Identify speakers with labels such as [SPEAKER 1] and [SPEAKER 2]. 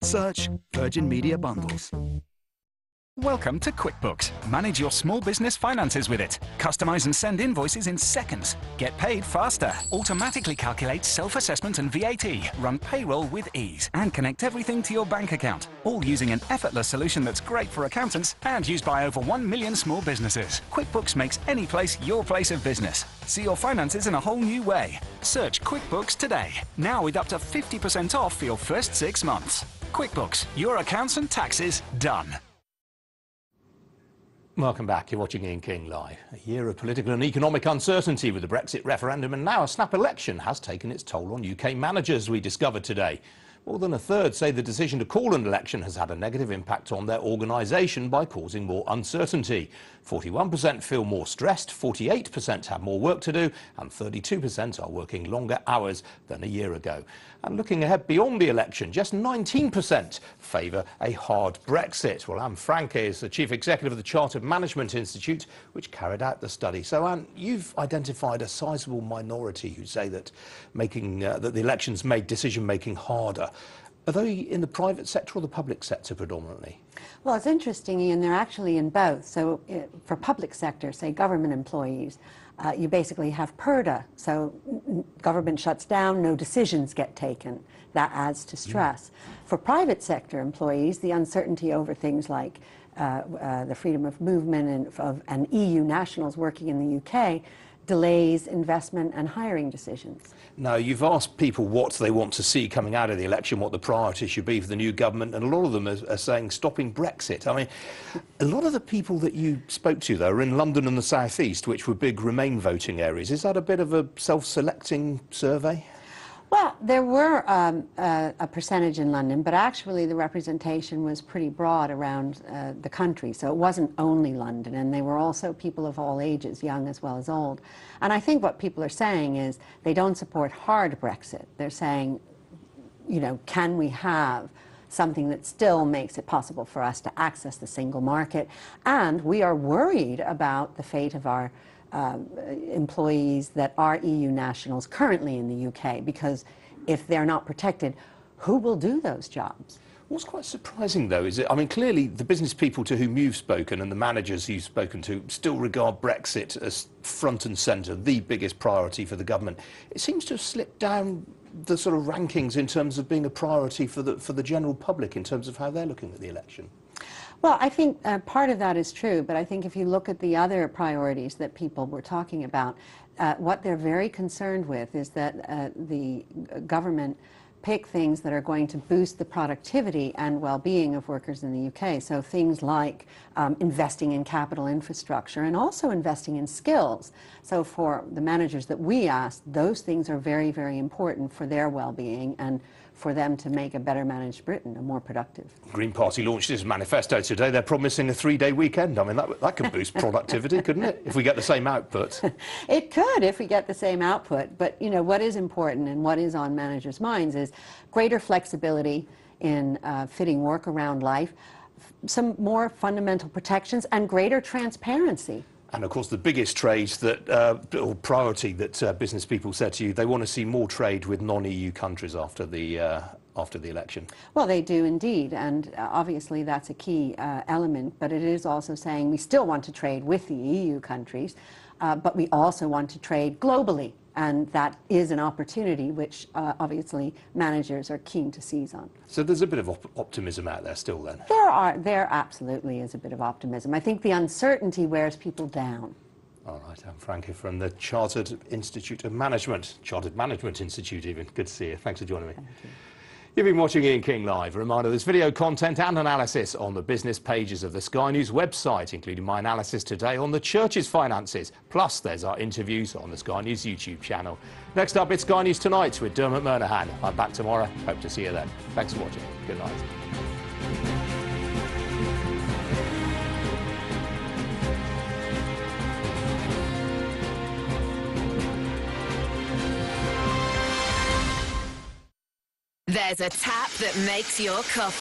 [SPEAKER 1] Search Virgin Media Bundles.
[SPEAKER 2] Welcome to QuickBooks. Manage your small business finances with it. Customize and send invoices in seconds. Get paid faster. Automatically calculate self-assessment and VAT. Run payroll with ease. And connect everything to your bank account. All using an effortless solution that's great for accountants and used by over 1 million small businesses. QuickBooks makes any place your place of business. See your finances in a whole new way. Search QuickBooks today. Now with up to 50% off for your first 6 months. QuickBooks. Your accounts and taxes done.
[SPEAKER 3] Welcome back. You're watching Ian King Live. A year of political and economic uncertainty with the Brexit referendum, and now a snap election has taken its toll on UK managers, we discovered today. More than a third say the decision to call an election has had a negative impact on their organisation by causing more uncertainty. 41% feel more stressed, 48% have more work to do, and 32% are working longer hours than a year ago. And looking ahead beyond the election, just 19% favour a hard Brexit. Well, Francke is the Chief Executive of the Chartered Management Institute, which carried out the study. So, Anne, you've identified a sizable minority who say that that the elections made decision-making harder. Are they in the private sector or the public sector predominantly?
[SPEAKER 4] Well, it's interesting, Ian, they're actually in both. So for public sector, say government employees, you basically have PERDA. So government shuts down, no decisions get taken. That adds to stress. For private sector employees, the uncertainty over things like the freedom of movement and EU nationals working in the UK delays investment and hiring decisions.
[SPEAKER 3] Now, you've asked people what they want to see coming out of the election, what the priority should be for the new government, and a lot of them are saying stopping Brexit. I mean, a lot of the people that you spoke to, though, are in London and the South East, which were big Remain voting areas. Is that a bit of a self-selecting survey?
[SPEAKER 4] Well, there were a percentage in London, but actually the representation was pretty broad around the country. So it wasn't only London, and they were also people of all ages, young as well as old. And I think what people are saying is they don't support hard Brexit. They're saying, you know, can we have something that still makes it possible for us to access the single market? And we are worried about the fate of our employees that are EU nationals currently in the UK, because if they're not protected, who will do those jobs?
[SPEAKER 3] What's quite surprising, though, is that, I mean, clearly the business people to whom you've spoken and the managers you've spoken to still regard Brexit as front and centre, the biggest priority for the government. It seems to have slipped down the sort of rankings in terms of being a priority for the general public in terms of how they're looking at the election.
[SPEAKER 4] Well, I think part of that is true, but I think if you look at the other priorities that people were talking about, what they're very concerned with is that the government pick things that are going to boost the productivity and well-being of workers in the UK. So things like investing in capital infrastructure and also investing in skills. So for the managers that we asked, those things are very, very important for their well-being and for them to make a better managed Britain, a more productive.
[SPEAKER 3] The Green Party launched its manifesto today. They're promising a 3-day weekend. I mean, that could boost productivity, couldn't it, if we get the same output?
[SPEAKER 4] It could if we get the same output. But, you know, what is important and what is on managers' minds is greater flexibility in fitting work around life, some more fundamental protections, and greater transparency.
[SPEAKER 3] And of course, the biggest trade or priority that business people said to you, they want to see more trade with non-EU countries after the election. Well,
[SPEAKER 4] they do indeed, and obviously that's a key element. But it is also saying we still want to trade with the EU countries, but we also want to trade globally, and that is an opportunity which obviously managers are keen to seize on.
[SPEAKER 3] So there's a bit of optimism out there still, then?
[SPEAKER 4] There absolutely is a bit of optimism. I think the uncertainty wears people down.
[SPEAKER 3] All right, I'm Francke from the Chartered Institute of Management, Chartered Management Institute even. Good to see you. Thanks for joining me.
[SPEAKER 4] Thank you.
[SPEAKER 3] You've been watching Ian King Live. A reminder, there's video content and analysis on the business pages of the Sky News website, including my analysis today on the Church's finances. Plus, there's our interviews on the Sky News YouTube channel. Next up, it's Sky News Tonight with Dermot Murnahan. I'm back tomorrow. Hope to see you then. Thanks for watching. Good night.
[SPEAKER 5] There's a tap that makes your coffee.